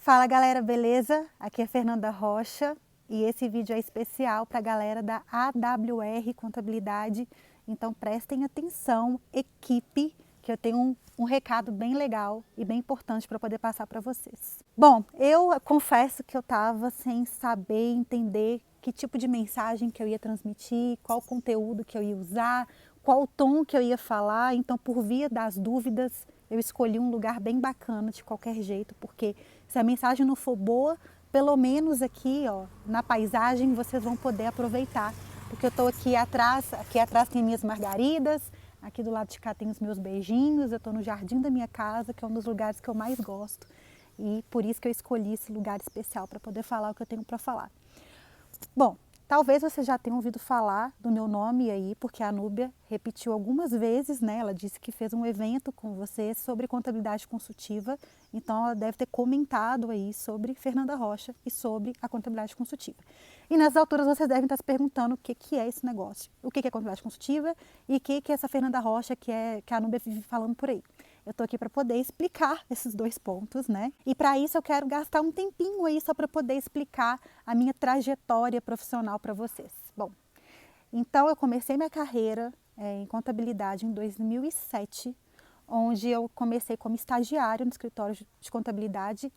Fala galera, beleza? Aqui é Fernanda Rocha e esse vídeo é especial para a galera da AWR Contabilidade. Então prestem atenção, equipe, que eu tenho um recado bem legal e bem importante para poder passar para vocês. Bom, eu confesso que eu estava sem saber entender que tipo de mensagem que eu ia transmitir, qual conteúdo que eu ia usar, qual tom que eu ia falar. Então, por via das dúvidas, eu escolhi um lugar bem bacana de qualquer jeito, porque se a mensagem não for boa, pelo menos aqui, ó, na paisagem, vocês vão poder aproveitar. Porque eu estou aqui atrás tem minhas margaridas, aqui do lado de cá tem os meus beijinhos, eu estou no jardim da minha casa, que é um dos lugares que eu mais gosto. E por isso que eu escolhi esse lugar especial, para poder falar o que eu tenho para falar. Bom, talvez você já tenha ouvido falar do meu nome aí, porque a Núbia repetiu algumas vezes, né? Ela disse que fez um evento com você sobre contabilidade consultiva, então ela deve ter comentado aí sobre Fernanda Rocha e sobre a contabilidade consultiva. E nessas alturas vocês devem estar se perguntando o que é esse negócio, o que é contabilidade consultiva e o que é essa Fernanda Rocha que a Núbia vive falando por aí. Eu estou aqui para poder explicar esses dois pontos, né? E para isso eu quero gastar um tempinho aí só para poder explicar a minha trajetória profissional para vocês. Bom, então eu comecei minha carreira em contabilidade em 2007, onde eu comecei como estagiária no escritório de contabilidade.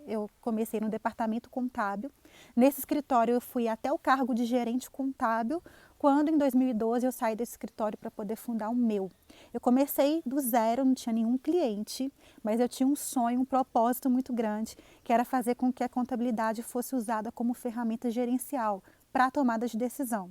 Eu comecei no departamento contábil. Nesse escritório eu fui até o cargo de gerente contábil, quando em 2012 eu saí desse escritório para poder fundar o meu. Eu comecei do zero, não tinha nenhum cliente, mas eu tinha um sonho, um propósito muito grande, que era fazer com que a contabilidade fosse usada como ferramenta gerencial para a tomada de decisão.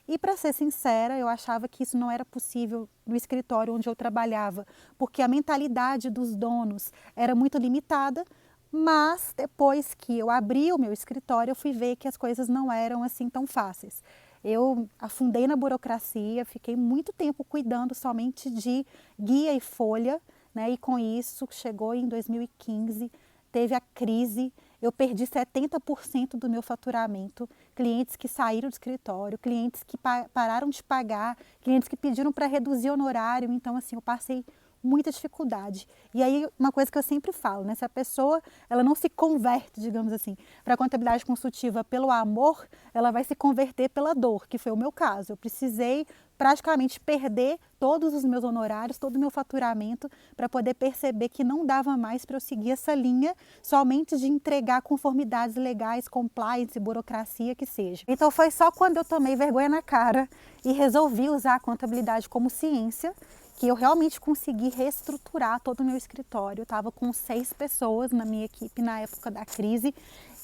E para ser sincera, eu achava que isso não era possível no escritório onde eu trabalhava, porque a mentalidade dos donos era muito limitada, mas depois que eu abri o meu escritório, eu fui ver que as coisas não eram assim tão fáceis. Eu afundei na burocracia, fiquei muito tempo cuidando somente de guia e folha, né? E com isso chegou em 2015, teve a crise, eu perdi 70% do meu faturamento, clientes que saíram do escritório, clientes que pararam de pagar, clientes que pediram para reduzir o honorário. Então assim, eu passei muita dificuldade. E aí, uma coisa que eu sempre falo, né? Se a pessoa ela não se converte, digamos assim, para a contabilidade consultiva pelo amor, ela vai se converter pela dor, que foi o meu caso. Eu precisei praticamente perder todos os meus honorários, todo o meu faturamento, para poder perceber que não dava mais para eu seguir essa linha somente de entregar conformidades legais, compliance, burocracia, que seja. Então foi só quando eu tomei vergonha na cara e resolvi usar a contabilidade como ciência, que eu realmente consegui reestruturar todo o meu escritório. Eu estava com 6 pessoas na minha equipe na época da crise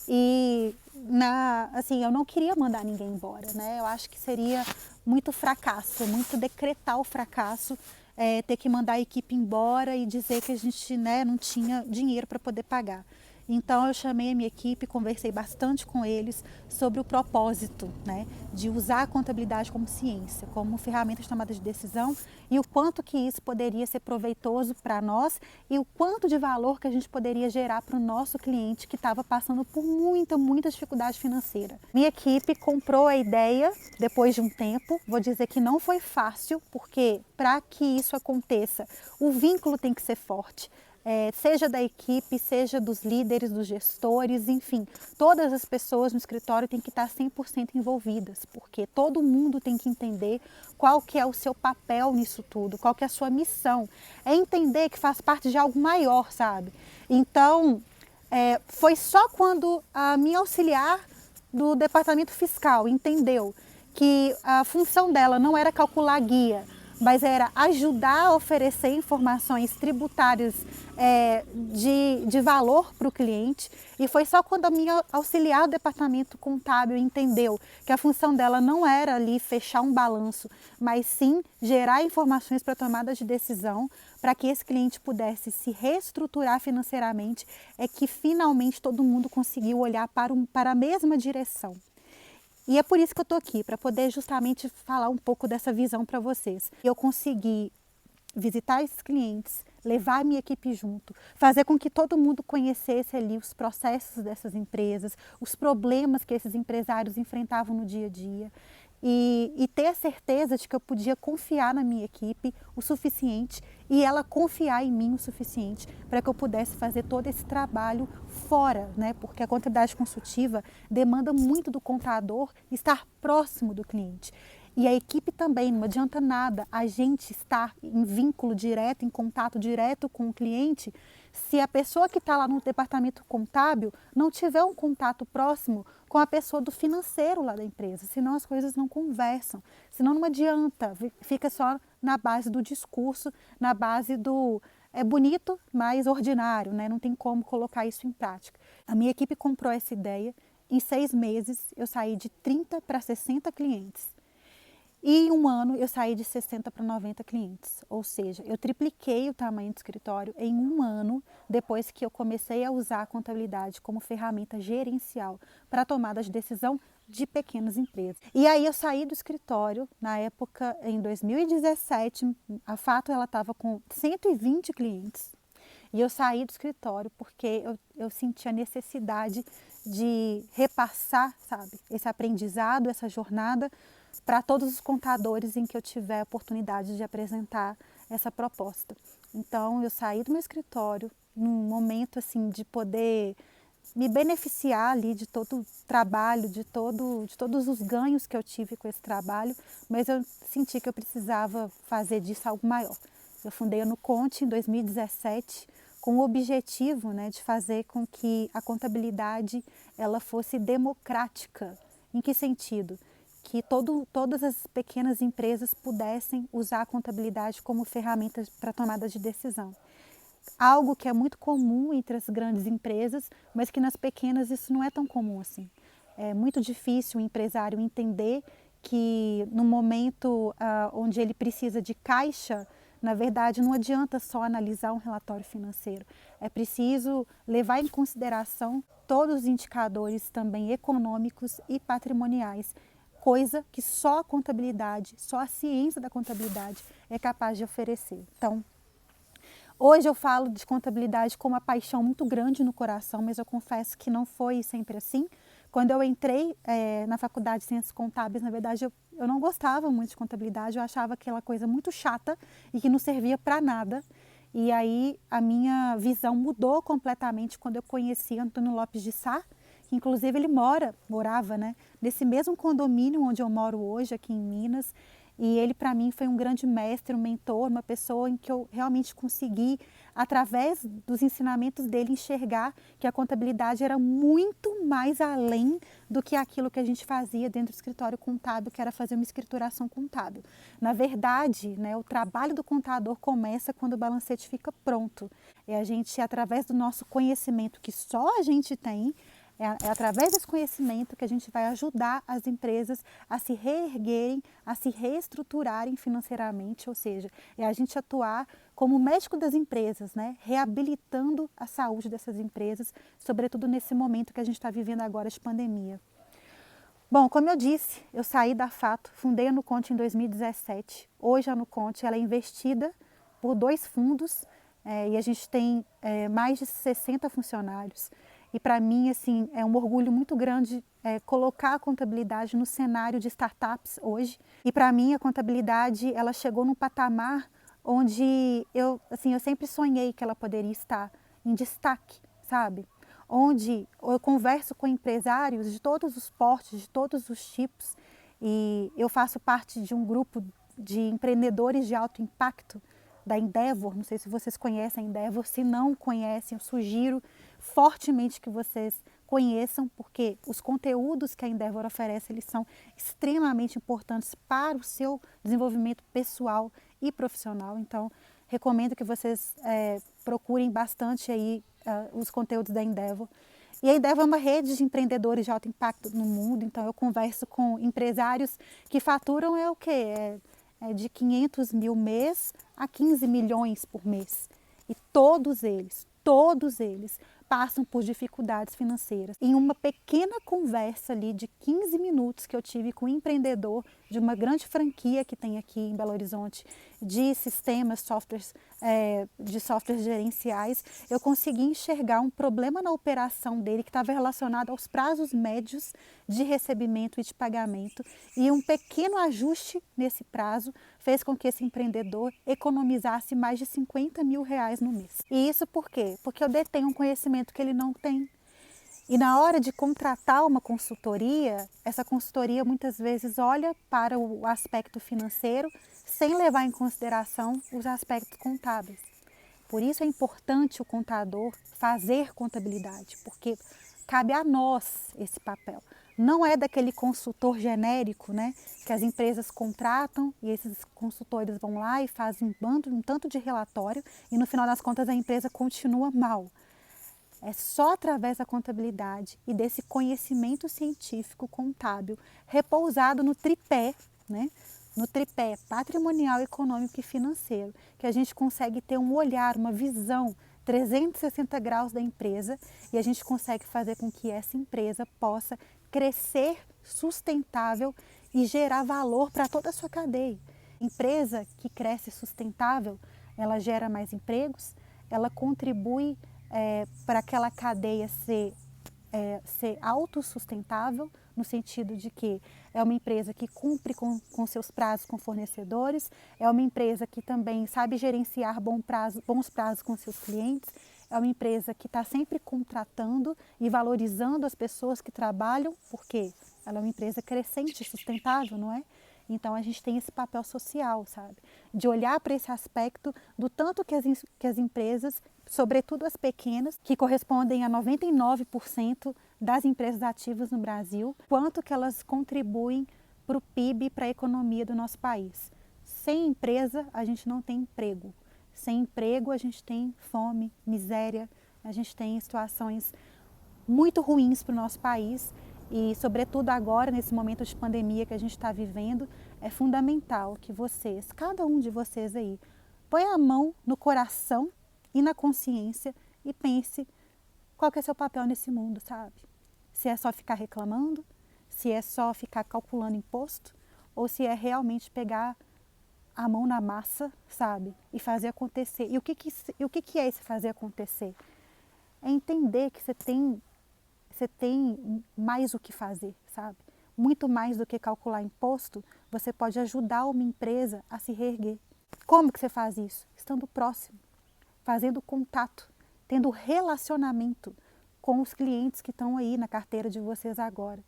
e assim, eu não queria mandar ninguém embora, né? Eu acho que seria muito fracasso, muito decretar o fracasso, ter que mandar a equipe embora e dizer que a gente, né, não tinha dinheiro para poder pagar. Então eu chamei a minha equipe, conversei bastante com eles sobre o propósito, né, de usar a contabilidade como ciência, como ferramenta de tomada de decisão, e o quanto que isso poderia ser proveitoso para nós e o quanto de valor que a gente poderia gerar para o nosso cliente que estava passando por muita dificuldade financeira. Minha equipe comprou a ideia depois de um tempo. Vou dizer que não foi fácil, porque para que isso aconteça, o vínculo tem que ser forte. Seja da equipe, seja dos líderes, dos gestores, enfim, todas as pessoas no escritório têm que estar 100% envolvidas, porque todo mundo tem que entender qual que é o seu papel nisso tudo, qual que é a sua missão, é entender que faz parte de algo maior, sabe? Então, foi só quando a minha auxiliar do departamento fiscal entendeu que a função dela não era calcular guia, mas era ajudar a oferecer informações tributárias de valor para o cliente. E foi só quando a minha auxiliar do departamento contábil entendeu que a função dela não era ali fechar um balanço, mas sim gerar informações para tomada de decisão, para que esse cliente pudesse se reestruturar financeiramente, é que finalmente todo mundo conseguiu olhar para a mesma direção. E é por isso que eu estou aqui, para poder justamente falar um pouco dessa visão para vocês. Eu consegui visitar esses clientes, levar a minha equipe junto, fazer com que todo mundo conhecesse ali os processos dessas empresas, os problemas que esses empresários enfrentavam no dia a dia. e ter a certeza de que eu podia confiar na minha equipe o suficiente e ela confiar em mim o suficiente para que eu pudesse fazer todo esse trabalho fora, né? Porque a contabilidade consultiva demanda muito do contador estar próximo do cliente. E a equipe também, não adianta nada a gente estar em vínculo direto, em contato direto com o cliente, se a pessoa que está lá no departamento contábil não tiver um contato próximo com a pessoa do financeiro lá da empresa, senão as coisas não conversam, senão não adianta, fica só na base do discurso, na base do é bonito, mas ordinário, né? Não tem como colocar isso em prática. A minha equipe comprou essa ideia, em 6 meses eu saí de 30 para 60 clientes. E em um ano eu saí de 60 para 90 clientes, ou seja, eu tripliquei o tamanho do escritório em um ano depois que eu comecei a usar a contabilidade como ferramenta gerencial para tomada de decisão de pequenas empresas. E aí eu saí do escritório, na época, em 2017, a Fato ela estava com 120 clientes. E eu saí do escritório porque eu senti a necessidade de repassar, sabe, esse aprendizado, essa jornada para todos os contadores em que eu tiver a oportunidade de apresentar essa proposta. Então, eu saí do meu escritório num momento assim de poder me beneficiar ali de todo o trabalho, de todos os ganhos que eu tive com esse trabalho, mas eu senti que eu precisava fazer disso algo maior. Eu fundei a Nuconte em 2017 com o objetivo, né, de fazer com que a contabilidade ela fosse democrática. Em que sentido? Que todas as pequenas empresas pudessem usar a contabilidade como ferramenta para tomada de decisão. Algo que é muito comum entre as grandes empresas, mas que nas pequenas isso não é tão comum assim. É muito difícil o empresário entender que no momento onde ele precisa de caixa, na verdade não adianta só analisar um relatório financeiro. É preciso levar em consideração todos os indicadores também econômicos e patrimoniais, coisa que só a contabilidade, só a ciência da contabilidade é capaz de oferecer. Então, hoje eu falo de contabilidade com uma paixão muito grande no coração, mas eu confesso que não foi sempre assim. Quando eu entrei na faculdade de Ciências Contábeis, na verdade eu não gostava muito de contabilidade, eu achava aquela coisa muito chata e que não servia para nada. E aí a minha visão mudou completamente quando eu conheci Antônio Lopes de Sá, que inclusive ele morava, né, nesse mesmo condomínio onde eu moro hoje, aqui em Minas. E ele, para mim, foi um grande mestre, um mentor, uma pessoa em que eu realmente consegui, através dos ensinamentos dele, enxergar que a contabilidade era muito mais além do que aquilo que a gente fazia dentro do escritório contábil, que era fazer uma escrituração contábil. Na verdade, né, o trabalho do contador começa quando o balancete fica pronto. É a gente, através do nosso conhecimento que só a gente tem, é através desse conhecimento que a gente vai ajudar as empresas a se reerguerem, a se reestruturarem financeiramente, ou seja, é a gente atuar como médico das empresas, né? Reabilitando a saúde dessas empresas, sobretudo nesse momento que a gente está vivendo agora de pandemia. Bom, como eu disse, eu saí da Fato, fundei a Nuconte em 2017. Hoje a Nuconte ela é investida por 2 fundos e a gente tem mais de 60 funcionários. E para mim, assim, é um orgulho muito grande colocar a contabilidade no cenário de startups hoje. E para mim, a contabilidade, ela chegou num patamar onde eu sempre sonhei que ela poderia estar em destaque, sabe? Onde eu converso com empresários de todos os portes, de todos os tipos. E eu faço parte de um grupo de empreendedores de alto impacto da Endeavor. Não sei se vocês conhecem a Endeavor, se não conhecem, eu sugiro fortemente que vocês conheçam, porque os conteúdos que a Endeavor oferece, eles são extremamente importantes para o seu desenvolvimento pessoal e profissional. Então, recomendo que vocês procurem bastante aí os conteúdos da Endeavor. E a Endeavor é uma rede de empreendedores de alto impacto no mundo, então eu converso com empresários que faturam o quê? De 500 mil mês a 15 milhões por mês. E todos eles passam por dificuldades financeiras. Em uma pequena conversa ali de 15 minutos que eu tive com um empreendedor de uma grande franquia que tem aqui em Belo Horizonte de sistemas, de softwares gerenciais, eu consegui enxergar um problema na operação dele que estava relacionado aos prazos médios de recebimento e de pagamento, e um pequeno ajuste nesse prazo fez com que esse empreendedor economizasse mais de R$50 mil no mês. E isso por quê? Porque eu detenho um conhecimento que ele não tem. E na hora de contratar uma consultoria, essa consultoria muitas vezes olha para o aspecto financeiro sem levar em consideração os aspectos contábeis. Por isso é importante o contador fazer contabilidade, porque cabe a nós esse papel. Não é daquele consultor genérico, né, que as empresas contratam e esses consultores vão lá e fazem um tanto de relatório e no final das contas a empresa continua mal. É só através da contabilidade e desse conhecimento científico contábil repousado no tripé, né? No tripé patrimonial, econômico e financeiro, que a gente consegue ter um olhar, uma visão 360 graus da empresa e a gente consegue fazer com que essa empresa possa crescer sustentável e gerar valor para toda a sua cadeia. Empresa que cresce sustentável, ela gera mais empregos, ela contribui para aquela cadeia ser autossustentável, no sentido de que é uma empresa que cumpre com seus prazos com fornecedores, é uma empresa que também sabe gerenciar bons prazos com seus clientes, é uma empresa que está sempre contratando e valorizando as pessoas que trabalham, porque ela é uma empresa crescente e sustentável, não é? Então a gente tem esse papel social, sabe? De olhar para esse aspecto do tanto que as empresas, sobretudo as pequenas, que correspondem a 99% das empresas ativas no Brasil, quanto que elas contribuem para o PIB e para a economia do nosso país. Sem empresa, a gente não tem emprego. Sem emprego, a gente tem fome, miséria, a gente tem situações muito ruins para o nosso país. E, sobretudo agora, nesse momento de pandemia que a gente está vivendo, é fundamental que vocês, cada um de vocês aí, ponha a mão no coração e na consciência e pense qual que é seu papel nesse mundo, sabe? Se é só ficar reclamando, se é só ficar calculando imposto, ou se é realmente pegar a mão na massa, sabe? E fazer acontecer. E o que é esse fazer acontecer? É entender que você tem mais o que fazer, sabe? Muito mais do que calcular imposto, você pode ajudar uma empresa a se reerguer. Como que você faz isso? Estando próximo, fazendo contato, tendo relacionamento com os clientes que estão aí na carteira de vocês agora.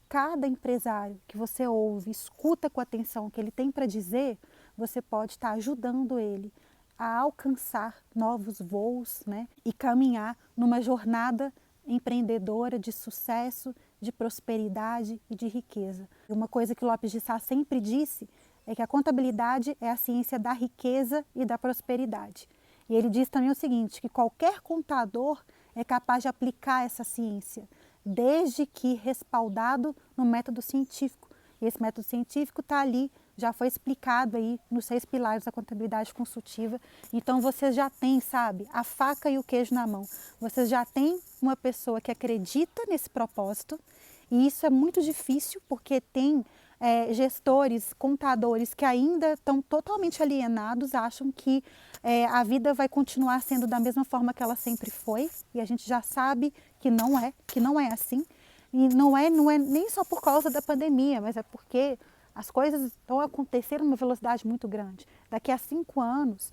Cada empresário que você ouve, escuta com atenção o que ele tem para dizer, você pode estar ajudando ele a alcançar novos voos, né? E caminhar numa jornada empreendedora de sucesso, de prosperidade e de riqueza. Uma coisa que Lopes de Sá sempre disse é que a contabilidade é a ciência da riqueza e da prosperidade. E ele diz também o seguinte, que qualquer contador é capaz de aplicar essa ciência, desde que respaldado no método científico. E esse método científico está ali, já foi explicado aí nos 6 pilares da contabilidade consultiva. Então vocês já têm, sabe, a faca e o queijo na mão. Vocês já têm uma pessoa que acredita nesse propósito, e isso é muito difícil porque tem gestores, contadores que ainda estão totalmente alienados, acham que a vida vai continuar sendo da mesma forma que ela sempre foi, e a gente já sabe que não é assim. E não é nem só por causa da pandemia, mas é porque as coisas estão acontecendo numa velocidade muito grande. Daqui a 5 anos,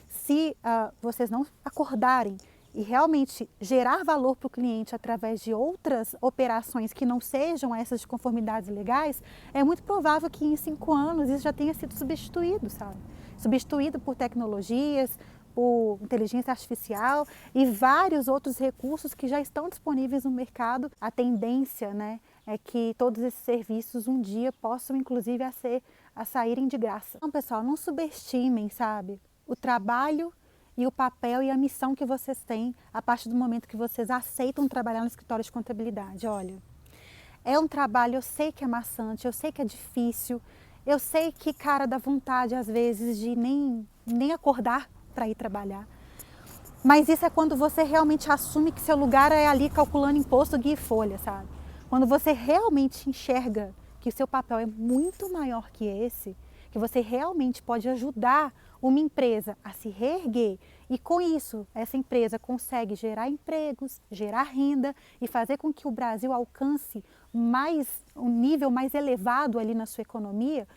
se vocês não acordarem e realmente gerar valor para o cliente através de outras operações que não sejam essas de conformidades legais, é muito provável que em 5 anos isso já tenha sido substituído, sabe? Substituído por tecnologias, por inteligência artificial e vários outros recursos que já estão disponíveis no mercado. A tendência, né, é que todos esses serviços um dia possam inclusive a saírem de graça. Então, pessoal, não subestimem, sabe, o trabalho e o papel e a missão que vocês têm a partir do momento que vocês aceitam trabalhar no escritório de contabilidade. Olha, é um trabalho, eu sei que é maçante, eu sei que é difícil, eu sei que, cara, dá vontade às vezes de nem acordar para ir trabalhar. Mas isso é quando você realmente assume que seu lugar é ali calculando imposto, guia e folha, sabe? Quando você realmente enxerga que o seu papel é muito maior que esse, que você realmente pode ajudar uma empresa a se reerguer e com isso essa empresa consegue gerar empregos, gerar renda e fazer com que o Brasil alcance um nível mais elevado ali na sua economia,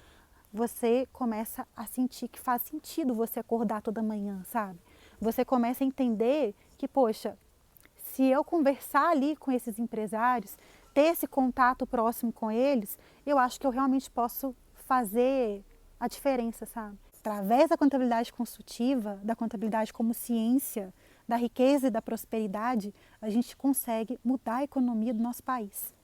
você começa a sentir que faz sentido você acordar toda manhã, sabe? Você começa a entender que, poxa, se eu conversar ali com esses empresários, ter esse contato próximo com eles, eu acho que eu realmente posso fazer a diferença, sabe? Através da contabilidade consultiva, da contabilidade como ciência, da riqueza e da prosperidade, a gente consegue mudar a economia do nosso país.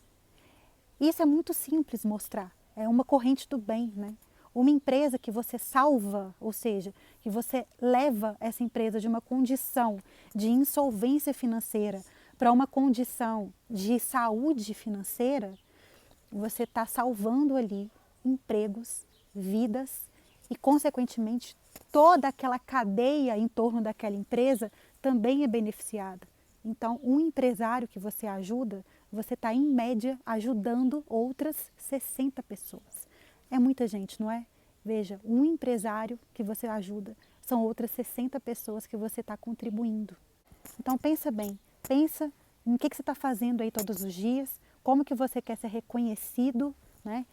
Isso é muito simples mostrar, é uma corrente do bem, né? Uma empresa que você salva, ou seja, que você leva essa empresa de uma condição de insolvência financeira para uma condição de saúde financeira, você está salvando ali empregos, vidas e, consequentemente, toda aquela cadeia em torno daquela empresa também é beneficiada. Então, um empresário que você ajuda, você está, em média, ajudando outras 60 pessoas. É muita gente, não é? Veja, um empresário que você ajuda são outras 60 pessoas que você está contribuindo. Então, pensa bem, pensa em que você está fazendo aí todos os dias, como que você quer ser reconhecido, né?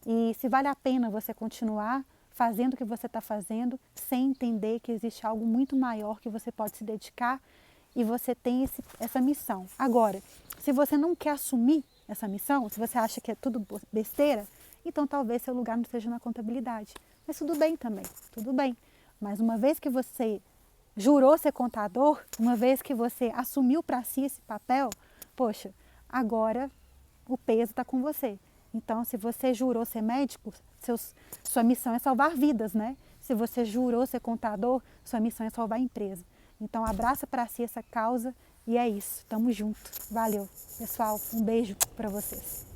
E se vale a pena você continuar fazendo o que você está fazendo sem entender que existe algo muito maior que você pode se dedicar e você tem essa missão. Agora, se você não quer assumir essa missão, se você acha que é tudo besteira, então talvez seu lugar não seja na contabilidade. Mas tudo bem também, tudo bem. Mas uma vez que você jurou ser contador, uma vez que você assumiu para si esse papel, poxa, agora o peso está com você. Então, se você jurou ser médico, sua missão é salvar vidas, né? Se você jurou ser contador, sua missão é salvar a empresa. Então, abraça para si essa causa e é isso. Tamo junto. Valeu. Pessoal, um beijo para vocês.